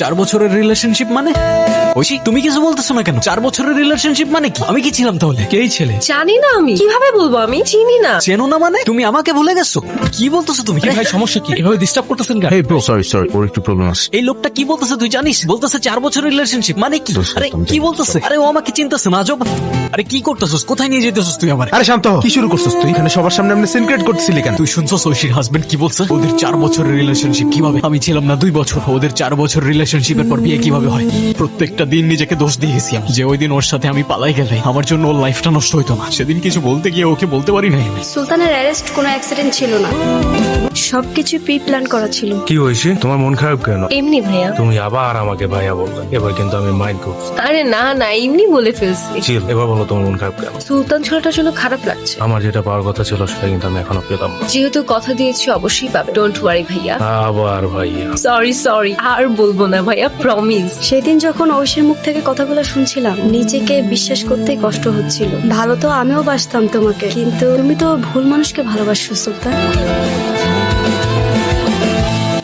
4 বছরের রিলেশনশিপ মানে? ঐশী, তুমি কিছু বলতেছো না কেন? 4 বছরের রিলেশনশিপ মানে কি? আমি কি ছিলাম তাহলে? কেই ছেলে? জানি না, আমি কিভাবে বলবো? আমি চিনি না। চেনো না মানে? তুমি আমাকে ভুলে গেছো? কি বলতেছো তুমি? ভাই সমস্যা কি? এভাবে ডিস্টার্ব করতেছেন কেন? Hey bro, sorry, ওর একটু প্রবলেম আছে। এই লোকটা কি বলতেছে তুই জানিস? বলতেছে 4 বছরের রিলেশনশিপ মানে কি? আরে কি বলতেছে? আরে ও আমাকে চিন্তাছে না আজব। আরে কি করতেছস? কোথায় নিয়ে যেতেছস তুই আমার? আরে শান্ত হ। কি শুরু করছিস তুই? এখানে সবার সামনে আপনি সিনক্রেট করতেছিলি কেন? তুই শুনছস ঐশীর হাজবেন্ড কি বলছে? ওদের 4 বছরের রিলেশনশিপ কিভাবে? আমি ছিলাম না 2 বছর। ওদের 4 বছর রিলেশনশিপের পর বিয়ে কিভাবে হয়? প্রত্যেকটা দিন নিজেকে দোষ দিয়ে গেছি আমি, যে ওই দিন ওর সাথে আমি পালাই গেলে আমার জন্য ওর লাইফটা নষ্ট হইতো না। সেদিন কিছু বলতে গিয়ে ওকে বলতে পারি নাই আমি। সুলতানের অ্যারেস্ট কোনো অ্যাক্সিডেন্ট ছিল না, সবকিছু প্রি প্ল্যান করা ছিল। কি হয়েছে? তোমার মন খারাপ কেন? এমনি ভাইয়া। তুমি আবার আমাকে ভাইয়া বললে, এবার কিন্তু আমি মাইন্ড করছি। আরে না না, এমনি বলে ফেলছি। চিল, এবার বলো তোমার মন খারাপ কেন? সুলতান ছেলেটার জন্য খারাপ লাগছে। আমার যেটা পাওয়ার কথা ছিল সেটা কিন্তু আমি এখনো পেলাম না। যেহেতু কথা দিয়েছি অবশ্যই পাবে। ডোন্ট ওয়ারি ভাইয়া। আবার ভাইয়া? সরি আর বলবো না ভাইয়া, প্রমিস। সেদিন যখন ঐশীর মুখ থেকে কথাগুলো শুনছিলাম, নিজেকে বিশ্বাস করতেই কষ্ট হচ্ছিল। ভালো তো আমিও বাসতাম তোমাকে, কিন্তু তুমি তো ভুল মানুষকে ভালোবাসছো সুলতান।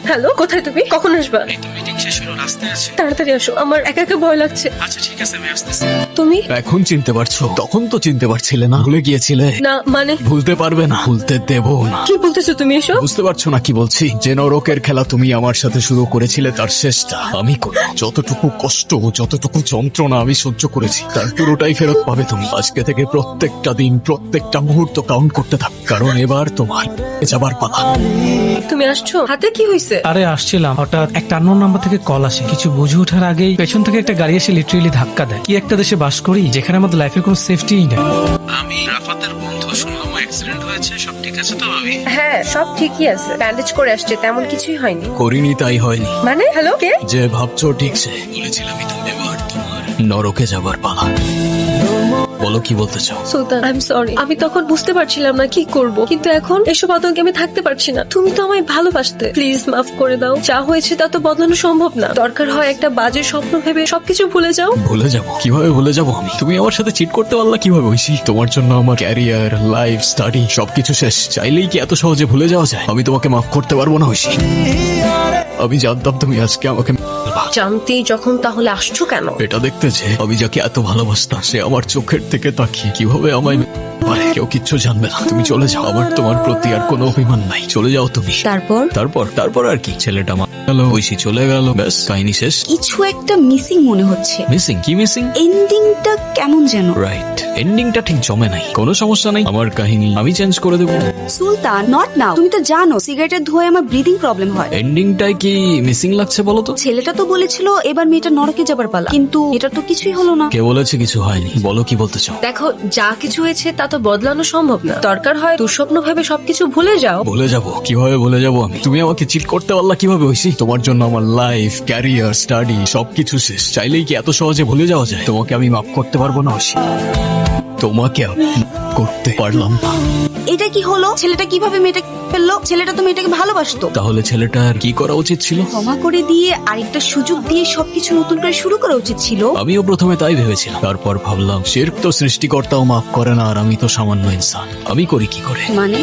হ্যালো, কোথায় তুমি? কখন আসবা? মিটিং শেষ হলো, রাস্তায় আছে। তাড়াতাড়ি আসো, আমার একা একা ভয় লাগছে। আচ্ছা ঠিক আছে, আমি আসতেছি। তুমি? এখন চিনতে পারছো? তখন তো চিনতে পারছিলে না, ভুলে গিয়েছিলে। না মানে ভুলতে পারবে না, ভুলতে দেবো না। কি বলতেছো তুমি এসব? বুঝতে পারছো না কি বলছি? যে নরকের খেলা তুমি আমার সাথে শুরু করেছিলে তার শেষটা আমি করব। যতটুকু কষ্ট, যতটুকু যন্ত্রণা আমি সহ্য করেছি তার পুরোটাই ফেরত পাবে তুমি। আজকে থেকে প্রত্যেকটা দিন, প্রত্যেকটা মুহূর্ত কাউন্ট করতে থাক, কারণ এবার তোমার যাবার পালা। তুমি আসছো? হাতে কি হয়েছে? আরে আসছিলাম, হঠাৎ একটা আননোন নাম্বার থেকে কল আসে। কিছু বুঝে ওঠার আগেই পেছন থেকে একটা গাড়ি এসে লিটারেলি ধাক্কা দেয়। কি একটা দেশে বাস করি যেখানে আমাদের লাইফে কোনো সেফটিই নেই। আমি রাফাতের বন্ধু, শুনলাম অ্যাক্সিডেন্ট হয়েছে। সব ঠিক আছে তো ভাবি? হ্যাঁ, সব ঠিকই আছে। ব্যান্ডেজ করে আসছে, তেমন কিছুই হয়নি। করিনি তাই হয়নি। মানে হ্যালো, কে? যে ভাবছো ঠিক সে। বলেছিলামই তো এবার তোমার নরকে যাবার পালা। বলো কি বলতে চাও? সুলতান, আই এম সরি। আমি তখন বুঝতে পারছিলাম না কি করব, কিন্তু এখন এসব আতঙ্কে আমি থাকতে পারছি না। তুমি তো আমায় ভালোবাসতে, প্লিজ মাফ করে দাও। যা হয়েছে তা তো বদলানো সম্ভব না। দরকার হয় একটা বাজে স্বপ্ন ভেবে সবকিছু ভুলে যাও। ভুলে যাবো? কিভাবে ভুলে যাবো আমি? তুমি আমার সাথে চিট করতে পারলা কিভাবে ঐশী? তোমার জন্য আমার ক্যারিয়ার, লাইফ, স্টাডি সবকিছু শেষ। চাইলেই কি এত সহজে ভুলে যাওয়া যায়? আমি তোমাকে মাফ করতে পারবো না ঐশী। আমি জানতাম তুমি আজকে আমাকে জানতেই যখন তাহলে আসছো কেন? এটা দেখতে যে আমি যাকে এত ভালোবাসতাম সে আমার চোখের থেকে তাকিয়ে কিভাবে আমায় পারে। কেউ কিচ্ছু জানবে না। তুমি চলে যাও, আমার তোমার প্রতি আর কোনো অভিমান নাই। চলে যাও তুমি। তারপর তারপর আর কি? ছেলেটা মারা গেল, ঐশী চলে গেল, ব্যাস কাহিনী শেষ। কিছু একটা মিসিং মনে হচ্ছে। মিসিং? কি মিসিং? এন্ডিংটা কেমন যেন। রাইট, এন্ডিংটা ঠিক জমে নাই। কোনো সমস্যা নাই, আমার কাহিনী আমি চেঞ্জ করে দেবো। সুলতান, নট নাও। তুমি তো জানো সিগারেটের ধোঁয়ায় আমার ব্রিদিং প্রবলেম হয়। এন্ডিংটাই কি মিসিং লাগছে বলো তো? ছেলেটা তো বলেছিল এবার মেয়েটা নরকে যাবার পালা, কিন্তু এটা তো কিছুই হলো না। কে বলেছে কিছু হয়নি? বলো কি বলতে চাও? দেখো, যা কিছু হয়েছে তা তো বদলানো সম্ভব না। দরকার হয় দুঃস্বপ্ন ভেবে সবকিছু ভুলে যাও। ভুলে যাবো? কিভাবে ভুলে যাবো আমি? তুমি আমাকে চিট করতে পারলা কিভাবে ঐশী? তোমার জন্য আমার লাইফ, ক্যারিয়ার, স্টাডি সবকিছু শেষ। চাইলেই কি এত সহজে ভুলে যাওয়া যায়? তোমাকে আমি মাফ করতে পারবো না ঐশী। তোমাকে আমি করতে পারলাম না। এটা কি হলো? ছেলেটা কিভাবে মেয়েটা ফেললো? ছেলেটা তো মেয়েটাকে ভালোবাসতো। তাহলে ছেলেটার কি করা উচিত ছিল? ক্ষমা করে দিয়ে আরেকটা সুযোগ দিয়ে সবকিছু নতুন করে শুরু করা উচিত ছিল। আমিও প্রথমে তাই ভেবেছিলাম, তারপর ভাবলাম শিরক তো সৃষ্টিকর্তাও মাফ করে না, আর আমি তো সামান্য ইনসান। আমি করি কি করে? মানে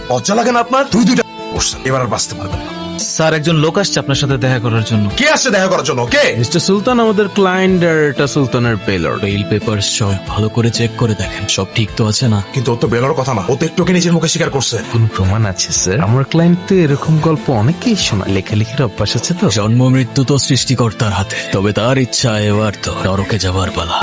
লজ্জা লাগে না আপনার? দুইটা করছেন, এবার আর বাঁচতে পারবেন না। স্যার, একজন লোক আসছে আপনার সাথে দেখা করার জন্য। কে আসছে দেখা করার জন্য? কে? মিস্টার সুলতান আমাদের ক্লায়েন্ট, আর এটা সুলতানের পেলার। বেইল পেপার সব ভালো করে চেক করে দেখেন, সব ঠিক তো আছে না? কিন্তু ও তো বেরোর কথা না, ও তো একটুকে নিজের মুখে স্বীকার করছে। কোন প্রমাণ আছে স্যার? আমার ক্লায়েন্ট তো এরকম গল্প অনেকেই শোনায়, লেখালেখির অভ্যাস আছে তো। জন্ম মৃত্যু তো সৃষ্টিকর্তার হাতে, তবে তার ইচ্ছা এবার তো নরকে যাবার পালা।